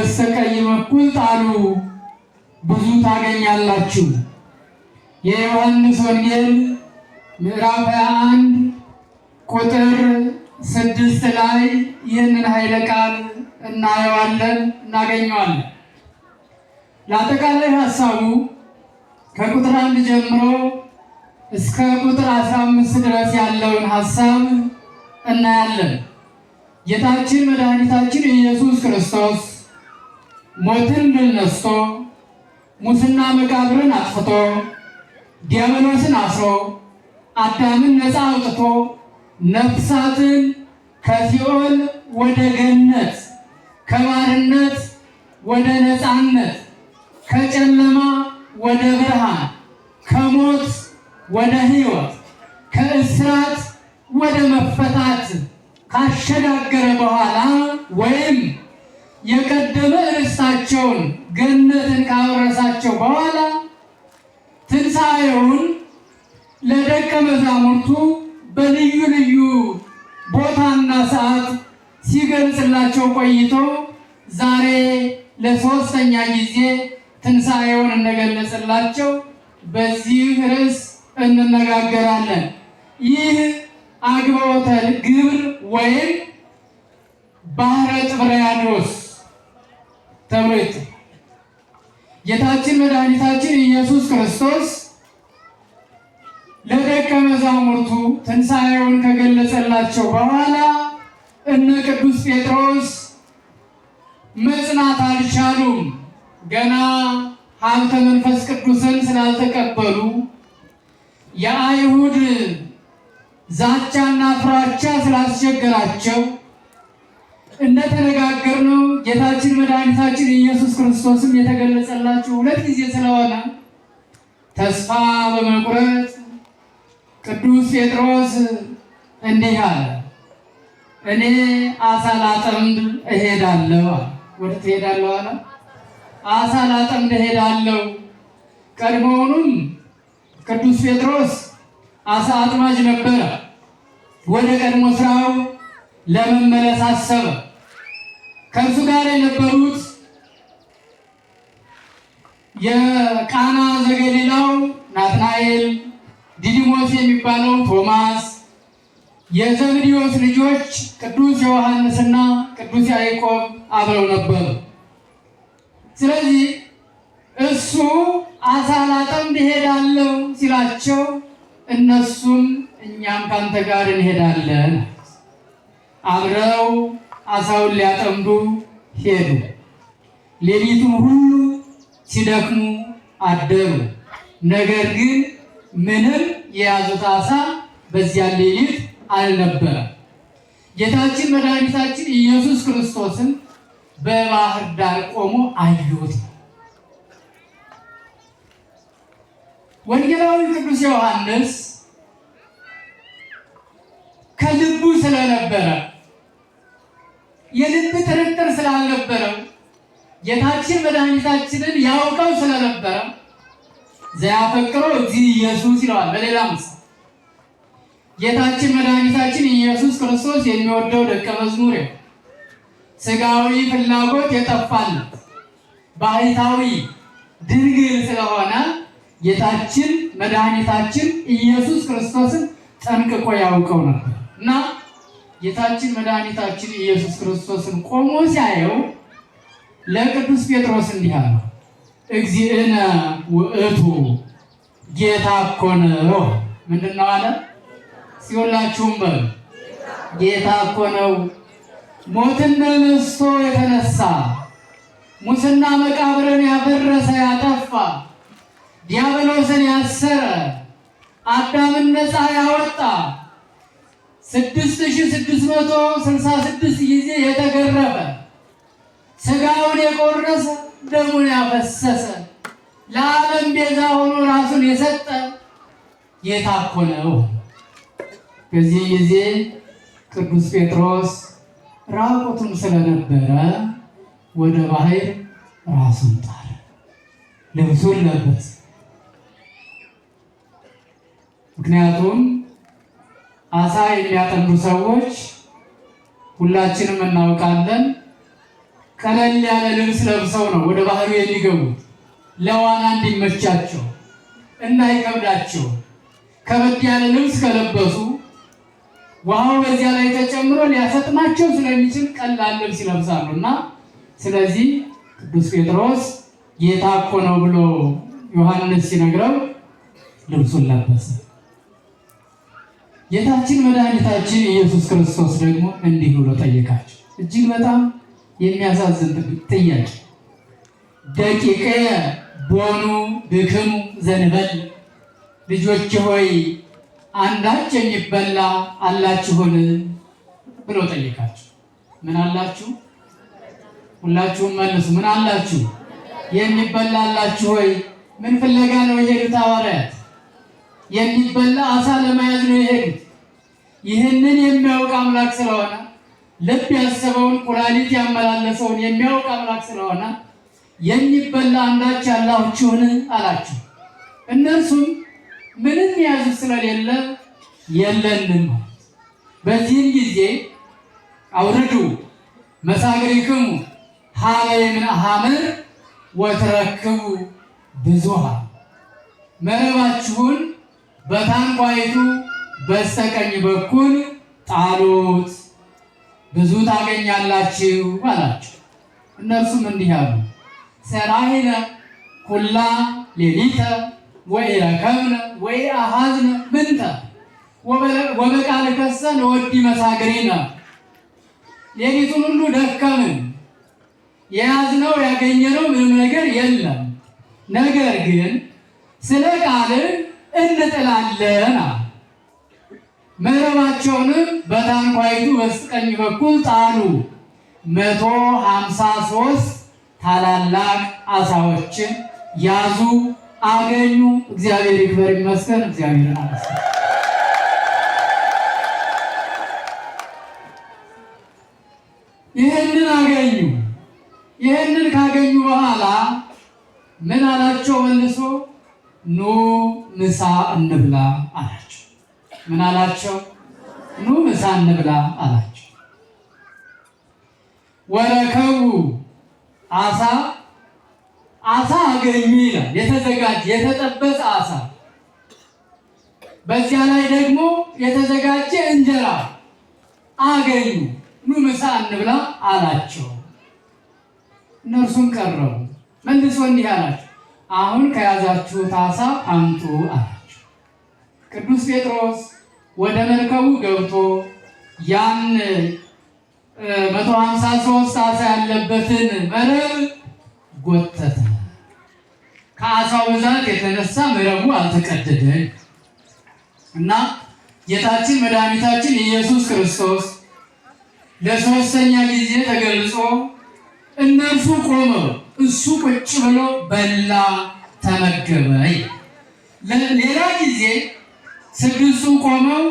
በስተቀኝ በኩል ጣሉ፣ ብዙ ታገኛላችሁ። የዮሐንስ ወንጌል ምዕራፍ 21 ቁጥር 6 ላይ ይህንን ኃይለ ቃል እናየዋለን፣ እናገኘዋለን። ለአጠቃላይ ሀሳቡ ከቁጥር 1 ጀምሮ እስከ ቁጥር 15 ድረስ ያለውን ሀሳብ እናያለን። ጌታችን መድኃኒታችን ኢየሱስ ክርስቶስ ሞትን ድል ነስቶ ሙስና መቃብርን አጥፍቶ ዲያብሎስን አስሮ አዳምን ነፃ አውጥቶ ነፍሳትን ከሲኦል ወደ ገነት፣ ከባርነት ወደ ነፃነት፣ ከጨለማ ወደ ብርሃን፣ ከሞት ወደ ሕይወት፣ ከእስራት ወደ መፈታት ካሸጋገረ በኋላ ወይም የቀደመ ርስታቸውን ገነትን ካወረሳቸው በኋላ ትንሣኤውን ለደቀ መዛሙርቱ በልዩ ልዩ ቦታና ሰዓት ሲገልጽላቸው ቆይቶ ዛሬ ለሶስተኛ ጊዜ ትንሣኤውን እንደገለጽላቸው በዚህ ርዕስ እንነጋገራለን። ይህ አግብኦተ ግብር ወይም ባህረ ጥብርያዶስ ተብሎ ይጠራል። ጌታችን መድኃኒታችን ኢየሱስ ክርስቶስ ለደቀ መዛሙርቱ ትንሣኤውን ከገለጸላቸው በኋላ እነ ቅዱስ ጴጥሮስ መጽናት አልቻሉም። ገና ሀብተ መንፈስ ቅዱስን ስላልተቀበሉ የአይሁድ ዛቻና ፍራቻ ስላስቸገራቸው እንደተነጋገርነው ጌታችን መድኃኒታችን ኢየሱስ ክርስቶስም የተገለጸላቸው 2 ጊዜ ስለሆነ ተስፋ በመቁረጥ ቅዱስ ጴጥሮስ እንዲህ አለ፣ እኔ አሳ ላጠምድ እሄዳለሁ። ወደ ትሄዳለሁ አለ። አሳ ላጠምድ እሄዳለሁ። ቀድሞውኑም ቅዱስ ጴጥሮስ አሳ አጥማጅ ነበረ። ወደ ቀድሞ ስራው ለመመለስ አሰበ። ከእርሱ ጋር የነበሩት የቃና ዘገሊላው ናትናኤል፣ ዲዲሞስ የሚባለው ቶማስ፣ የዘብዴዎስ ልጆች ቅዱስ ዮሐንስና ቅዱስ ያዕቆብ አብረው ነበሩ። ስለዚህ እሱ አሳ ላጠምድ እሄዳለሁ ሲላቸው እነሱም እኛም ካንተ ጋር እንሄዳለን። አብረው አሳውን ሊያጠምዱ ሄዱ። ሌሊቱን ሁሉ ሲደክሙ አደሩ። ነገር ግን ምንም የያዙት አሳ በዚያ ሌሊት አልነበረም። ጌታችን መድኃኒታችን ኢየሱስ ክርስቶስን በባህር ዳር ቆሞ አዩት። ወንጌላዊ ቅዱስ ዮሐንስ ከልቡ ስለነበረ የልብ ጥርጥር ስላልነበረው ጌታችን መድኃኒታችንን ያውቀው ስለነበረ ዘያፈቅሮ እግዚእ ኢየሱስ ይለዋል። በሌላ ምሳሌ ጌታችን መድኃኒታችን ኢየሱስ ክርስቶስ የሚወደው ደቀ መዝሙር ስጋዊ ፍላጎት የጠፋለት ባህታዊ ድንግል ስለሆነ ጌታችን መድኃኒታችን ኢየሱስ ክርስቶስን ጠንቅቆ ያውቀው ነበር እና ጌታችን መድኃኒታችን ኢየሱስ ክርስቶስን ቆሞ ሲያየው ለቅዱስ ጴጥሮስ እንዲህ አለው፣ እግዚእነ ውእቱ ጌታ እኮ ነው። ምንድን ነው አለ? ሲወላችሁም በሉ ጌታ እኮ ነው። ሞትን ነስቶ የተነሳ ሙስና መቃብርን ያፈረሰ ያጠፋ ዲያብሎስን ያሰረ አዳምን ነፃ ያወጣ 6666 ጊዜ የተገረፈ ስጋውን የቆረሰ ደሙን ያፈሰሰ ለዓለም ቤዛ ሆኖ ራሱን የሰጠ ጌታ እኮ ነው። በዚህ ጊዜ ቅዱስ ጴጥሮስ ራቁቱን ስለነበረ ወደ ባህር ራሱን ጣለ፣ ልብሱን ለበሰ። ምክንያቱም አሳ የሚያጠምዱ ሰዎች ሁላችንም እናውቃለን፣ ቀለል ያለ ልብስ ለብሰው ነው ወደ ባህሩ የሚገቡት ለዋና እንዲመቻቸው እንዳይከብዳቸው። ከበድ ያለ ልብስ ከለበሱ ውሃው በዚያ ላይ ተጨምሮ ሊያሰጥማቸው ስለሚችል ቀላል ልብስ ይለብሳሉና ስለዚህ ቅዱስ ጴጥሮስ ጌታ እኮ ነው ብሎ ዮሐንስ ሲነግረው ልብሱን ለበሰ። ጌታችን መድኃኒታችን ኢየሱስ ክርስቶስ ደግሞ እንዲህ ብሎ ጠየቃቸው። እጅግ በጣም የሚያሳዝን ጥያቄ። ደቂቀ ቦኑ ብክሙ ዘንበል፣ ልጆች ሆይ አንዳች የሚበላ አላችሁን ብሎ ጠየቃቸው። ምን አላችሁ? ሁላችሁም መልሱ። ምን አላችሁ? የሚበላ አላችሁ ሆይ? ምን ፍለጋ ነው የሄዱት ሐዋርያት? የሚበላ አሳ ለመያዝ ነው የሄዱት። ይህንን የሚያውቅ አምላክ ስለሆነ ልብ ያሰበውን ኩላሊት ያመላለሰውን የሚያውቅ አምላክ ስለሆነ የሚበላ አንዳች አላችሁን አላቸው። እነርሱም ምንም የያዙት ስለሌለ የለንም። በዚህም ጊዜ አውርዱ መሳግሪክሙ ሀበ ሐመር ወትረክቡ ብዙኃ፣ መረባችሁን በታንኳይቱ በስተቀኝ በኩል ጣሉት፣ ብዙ ታገኛላችሁ አላቸው። እነርሱም እንዲህ አሉ፣ ሰራይነ ኩላ ሌሊተ ወኢረከብነ ወኢአሐዝነ ምንተ ወበቃልከሰ ነወዲ መሳግሪነ፣ ሌሊቱን ሁሉ ደከምን፣ የያዝነው ያገኘነው ምንም ነገር የለም፣ ነገር ግን ስለ ቃልህ እንጥላለን። መረባቸውንም በታንኳይቱ በስተቀኝ በኩል ጣሉ። 153 ታላላቅ አሳዎችን ያዙ፣ አገኙ። እግዚአብሔር ይክበር ይመስገን። እግዚአብሔር አመስገን። ይህንን አገኙ። ይህንን ካገኙ በኋላ ምን አላቸው? መልሶ ኑ ምሳ እንብላ አላቸው። ምን አላቸው? ኑ ምሳ እንብላ አላቸው። ወረከቡ አሳ አገኙ ይላል። የተዘጋጀ የተጠበሰ አሳ፣ በዚያ ላይ ደግሞ የተዘጋጀ እንጀራ አገኙ። ኑ ምሳ እንብላ አላቸው። እነርሱም ቀረቡ። መልሶ እንዲህ አላቸው፣ አሁን ከያዛችሁት አሳ አምጡ አላቸው። ቅዱስ ጴጥሮስ ወደ መርከቡ ገብቶ ያን 153 አሳ ያለበትን መረብ ጎተተ። ከአሳው ብዛት የተነሳ መረቡ አልተቀደደም እና ጌታችን መድኃኒታችን ኢየሱስ ክርስቶስ ለሶስተኛ ጊዜ ተገልጾ እነርሱ ቆመው እሱ ቁጭ ብሎ በላ ተመገበ። ሌላ ጊዜ 6ቱ ቆመው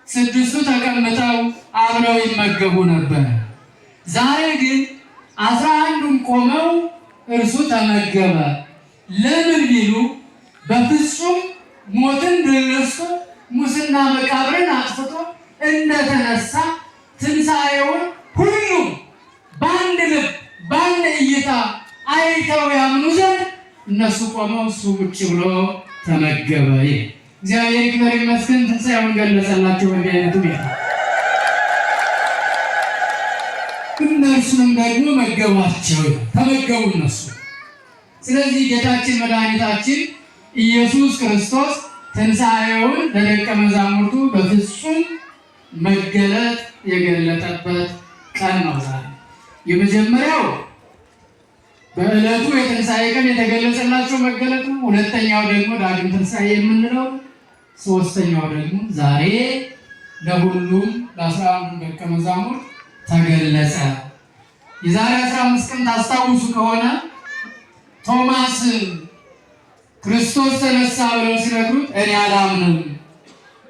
6ቱ ተቀምጠው አብረው ይመገቡ ነበር። ዛሬ ግን 11ዱም ቆመው እርሱ ተመገበ። ለምን ቢሉ በፍጹም ሞትን ድል ነስቶ ሙስና መቃብርን አጥፍቶ እንደተነሳ ትንሣኤውን ሁሉም በአንድ ልብ በአንድ እይታ አይተው ያምኑ ዘንድ እነሱ ቆመው እሱ ቁጭ ብሎ ተመገበ። እግዚአብሔር ይክበር ይመስገን። ትንሣኤውን ገለጸላቸው በዚህ አይነቱ ቤት። እነርሱንም ደግሞ መገቧቸው፣ ተመገቡ እነሱ። ስለዚህ ጌታችን መድኃኒታችን ኢየሱስ ክርስቶስ ትንሣኤውን ለደቀ መዛሙርቱ በፍጹም መገለጥ የገለጠበት ቀን ነው ዛሬ። የመጀመሪያው በዕለቱ የትንሣኤ ቀን የተገለጸላቸው መገለጥ ነው። ሁለተኛው ደግሞ ዳግም ትንሣኤ የምንለው፣ ሶስተኛው ደግሞ ዛሬ ለሁሉም ለ11 ደቀ መዛሙርት ተገለጸ። የዛሬ 15 ቀን ታስታውሱ ከሆነ ቶማስ ክርስቶስ ተነሳ ብለው ሲነግሩት እኔ አላምንም፣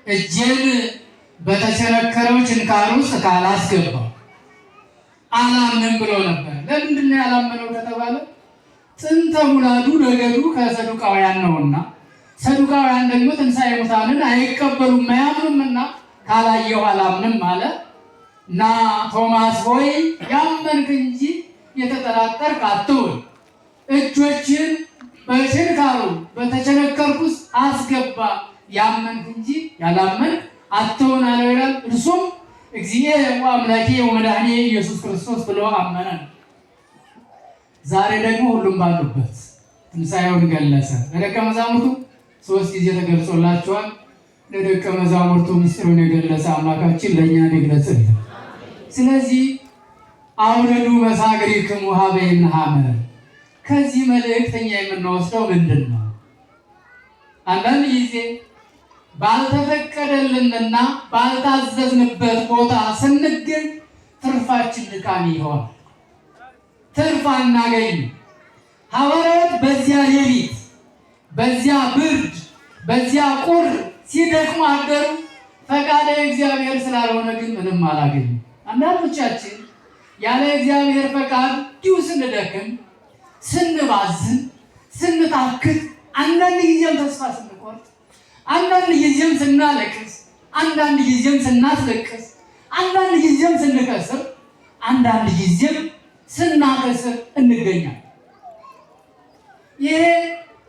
እጄን በተቸነከረው ችንካር ውስጥ ካላስገባው አላምንም ብሎ ነበር። ለምንድን ነው ያላመነው ከተባለ ጥንተ ሙላዱ ነገዱ ከሰዱቃውያን ነውና፣ ሰዱቃውያን ደግሞ ትንሣኤ ሙታንን አይቀበሉም አያምኑምና ካላየው አላምንም አለ እና ቶማስ ሆይ ያመንክ እንጂ የተጠራጠርክ አትሁን። እጆችን በችንካሩ በተቸነከርኩስ አስገባ፣ ያመንክ እንጂ ያላመንክ አትሁን አለው ይላል። እርሱም እግዚአብሔር ወአምላኬ ወመድኃኒቴ ኢየሱስ ክርስቶስ ብሎ አመነ። ዛሬ ደግሞ ሁሉም ባሉበት ትንሣኤውን ገለጸ። ለደቀ መዛሙርቱ 3 ጊዜ ተገልጾላቸዋል። ለደቀ መዛሙርቱ ምስጢሩን የገለጸ አምላካችን ለእኛ ይግለጽልን። ስለዚህ አውረዱ መሳግሪክሙ ኀበ ይምሃመር። ከዚህ መልእክተኛ የምንወስደው ምንድን ነው? አንዳንድ ጊዜ ባልተፈቀደልንና ባልታዘዝንበት ቦታ ስንገኝ ትርፋችን ድካም ይሆናል። ትርፍ አናገኝ። ሐዋርያት በዚያ ሌሊት፣ በዚያ ብርድ፣ በዚያ ቁር ሲደክሙ አደሩ። ፈቃደ እግዚአብሔር ስላልሆነ ግን ምንም አላገኙ። አንዳንዶቻችን ያለ እግዚአብሔር ፈቃድ እንዲሁ ስንደክም፣ ስንባዝን፣ ስንታክት፣ አንዳንድ ጊዜም ተስፋ ስንቆርጥ፣ አንዳንድ ጊዜም ስናለቅስ፣ አንዳንድ ጊዜም ስናስለቅስ፣ አንዳንድ ጊዜም ስንከስር፣ አንዳንድ ጊዜም ስናከስር እንገኛለን። ይሄ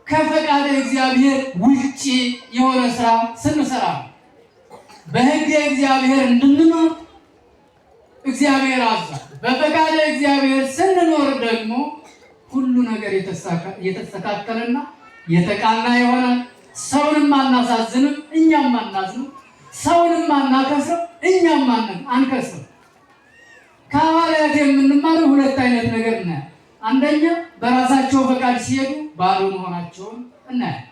ከፈቃደ እግዚአብሔር ውጪ የሆነ ስራ ስንሰራ በሕገ እግዚአብሔር እንድንኖር እግዚአብሔር አዟል። በፈቃደ እግዚአብሔር ስንኖር ደግሞ ሁሉ ነገር የተስተካከለና የተቃና ይሆናል። ሰውንም አናሳዝንም፣ እኛም አናዝንም። ሰውንም አናከስርም፣ እኛም አንከስርም። ከሐዋርያት የምንማረው 2 አይነት ነገር እናያለን። አንደኛ በራሳቸው ፈቃድ ሲሄዱ ባዶ መሆናቸውን እናያለን።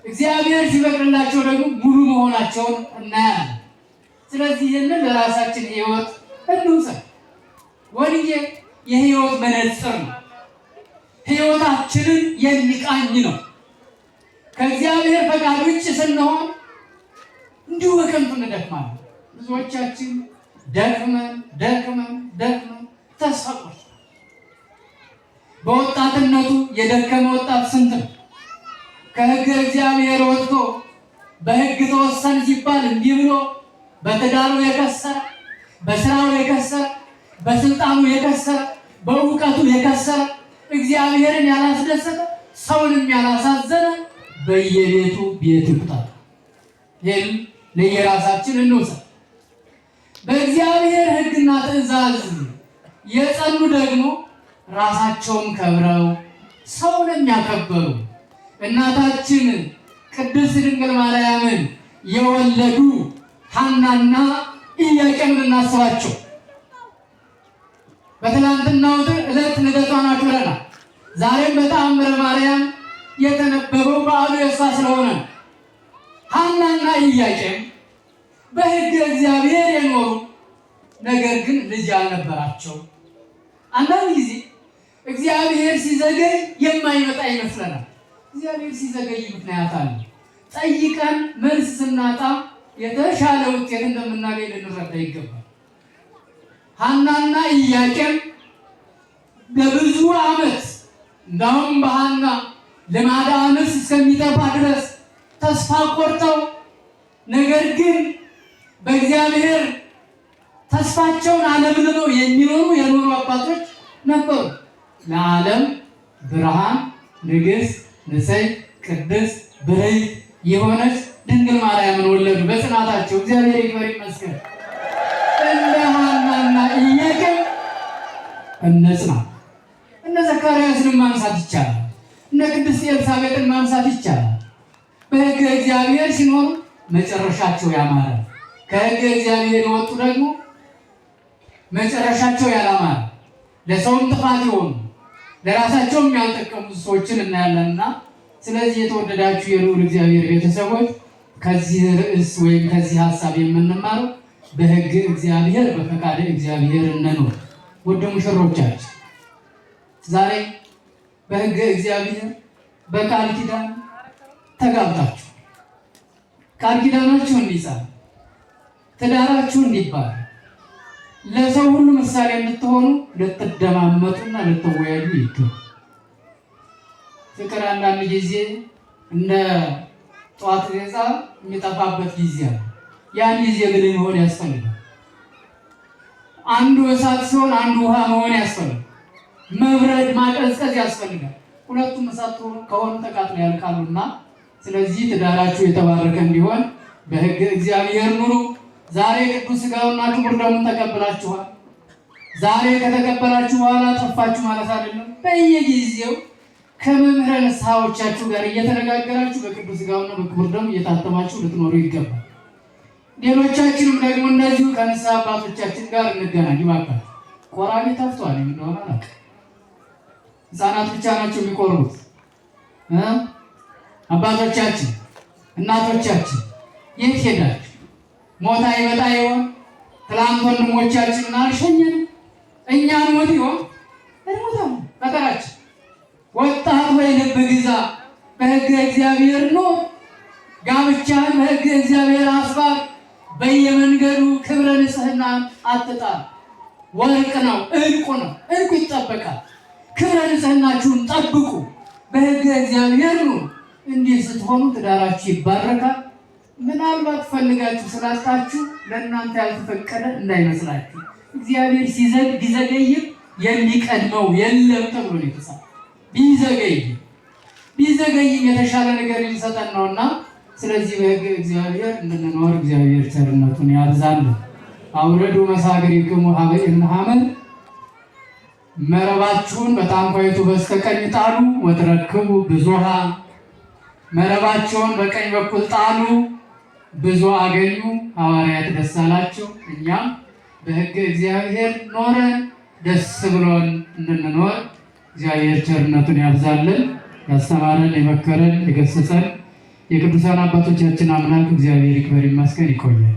እግዚአብሔር ሲፈቅድላቸው ደግሞ ሙሉ መሆናቸውን እናያለን። ስለዚህ ይህንን ለራሳችን ሕይወት እንውሰድ። ወንጌል የሕይወት መነጽር ነው። ሕይወታችንን የሚቃኝ ነው። ከእግዚአብሔር ፈቃድ ውጭ ስንሆን እንዲሁ በከንቱ እንደክማለን። ብዙዎቻችን ደክመን ተስፋ ቆርጠን በወጣትነቱ የደከመ ወጣት ስንት ነው? ከሕገ እግዚአብሔር ወጥቶ በሕግ ተወሰን ሲባል እንዲህ ብሎ በትዳሩ የከሰረ፣ በስራው የከሰረ፣ በስልጣኑ የከሰረ፣ በእውቀቱ የከሰረ፣ እግዚአብሔርን ያላስደሰተ፣ ሰውንም ያላሳዘነ በየቤቱ ቤት ይቁጠር። ይህን ለየራሳችን እንውሰድ። በእግዚአብሔር ሕግና ትእዛዝ የጸኑ ደግሞ ራሳቸውን ከብረው ሰውንም ያከበሩ እናታችን ቅድስት ድንግል ማርያምን የወለዱ ሐናና ኢያቄምን እናስባቸው። በትናንትናው ዕለት ልደቷን አክብረናል። ዛሬም በተአምረ ማርያም የተነበበው በዓሉ የእሷ ስለሆነ ሐናና ኢያቄም በሕገ እግዚአብሔር የኖሩ ነገር ግን ልጅ ያልነበራቸው። አንዳንድ ጊዜ እግዚአብሔር ሲዘገይ የማይመጣ ይመስለናል። እግዚአብሔር ሲዘገይ ምክንያት አለ። ጠይቀን መልስ ስናጣ የተሻለ ውጤት እንደምናገኝ ልንረዳ ይገባል። ሐናና ኢያቄም በብዙ ዓመት እንዳውም በሐና ልማደ አንስ እስከሚጠፋ ድረስ ተስፋ ቆርጠው ነገር ግን በእግዚአብሔር ተስፋቸውን አለምልመው የኖሩ አባቶች ነበሩ። ለዓለም ብርሃን ንግሥት ንጽሕት ቅድስት ብርህት የሆነች ድንግል ማርያምን ወለዱ በጽናታቸው። እግዚአብሔር ይክበር ይመስገን። እንደ ሐናና ኢያቄም እንጽና። እነ ዘካርያስን ማንሳት ይቻላል። እነ ቅድስት ኤልሳቤጥን ማንሳት ይቻላል። በሕገ እግዚአብሔር ሲኖሩ መጨረሻቸው ያማረ፣ ከሕገ እግዚአብሔር የወጡ ደግሞ መጨረሻቸው ያላማረ፣ ለሰውም ጥፋት የሆኑ ለራሳቸውም ያልጠቀሙ ሰዎችን እናያለንና ስለዚህ የተወደዳችሁ የልዑል እግዚአብሔር ቤተሰቦች ከዚህ ርዕስ ወይም ከዚህ ሀሳብ የምንማረው በሕገ እግዚአብሔር በፈቃደ እግዚአብሔር እንኖር። ውድ ሙሽሮቻችን ዛሬ በሕገ እግዚአብሔር በቃል ኪዳን ተጋብታችሁ ቃል ኪዳናችሁ እንዲጸና ትዳራችሁ እንዲባል ለሰው ሁሉ ምሳሌ እንድትሆኑ ልትደማመጡና ልትወያዩ ይገባል። ፍቅር አንዳንድ ጊዜ እንደ ጠዋት ዜዛ የሚጠፋበት ጊዜ አለ። ያን ጊዜ ብልህ መሆን ያስፈልጋል። አንዱ እሳት ሲሆን አንዱ ውሃ መሆን ያስፈልጋል። መብረድ ማቀዝቀዝ ያስፈልጋል። ሁለቱም እሳት ከሆኑ ተቃጥለው ያልቃሉና ስለዚህ ትዳራችሁ የተባረከ እንዲሆን በሕግ እግዚአብሔር ኑሩ። ዛሬ ቅዱስ ሥጋውና ክቡር ደሙን ተቀብላችኋል። ዛሬ ከተቀበላችሁ በኋላ ጠፋችሁ ማለት አይደለም። በየጊዜው ከመምህረ ንስሐዎቻችሁ ጋር እየተነጋገራችሁ በቅዱስ ሥጋውና በክቡር ደሙ እየታተማችሁ ልትኖሩ ይገባል። ሌሎቻችንም ደግሞ እንደዚሁ ከንስሐ አባቶቻችን ጋር እንገናኝ። ይባባል ቆራቢ ተፍቷል እንደሆነ አላውቅም። ሕፃናት ብቻ ናቸው የሚቆርቡት። አባቶቻችን እናቶቻችን የት ሄዳችሁ? ሞታ ይመጣ ይሆን? ትላንት ወንድሞቻችንን አልሸኘንም፣ እኛን ሞት ይሆን? እንሞታለን በተራችን። ወጣት ወይ ልብ ግዛ፣ በሕገ እግዚአብሔር ኑር። ጋብቻን በሕገ እግዚአብሔር አስባብ። በየመንገዱ ክብረ ንጽሕና አትጣል። ወርቅ ነው፣ ዕንቁ ነው፣ ዕንቁ ይጠበቃል። ክብረ ንጽሕናችሁን ጠብቁ፣ በሕገ እግዚአብሔር ኑር። እንዲህ ስትሆኑ ትዳራችሁ ይባረካል። ምናልባት ፈልጋችሁ ስላጣችሁ ለእናንተ ያልተፈቀደ እንዳይመስላችሁ። እግዚአብሔር ቢዘገይም የሚቀድመው የለም ተብሎ ነው የተጻፈው። ቢዘገይም የተሻለ ነገር ሊሰጠን ነውና ስለዚህ በሕገ እግዚአብሔር እንድንኖር እግዚአብሔር ቸርነቱን ያብዛልን። አውረዱ መሳግሪክሙ ሀበ እምነሐመድ፣ መረባችሁን በታንኳይቱ በስተቀኝ ጣሉ ወትረክቡ ብዙሃ፣ መረባቸውን በቀኝ በኩል ጣሉ ብዙ አገኙ። ሐዋርያት ደስ አላቸው። እኛም በሕገ እግዚአብሔር ኖረን ደስ ብሎን እንድንኖር እግዚአብሔር ቸርነቱን ያብዛልን። ያስተማረን የመከረን የገሰጸን የቅዱሳን አባቶቻችን አምላክ እግዚአብሔር ይክበር ይመስገን። ይቆያል።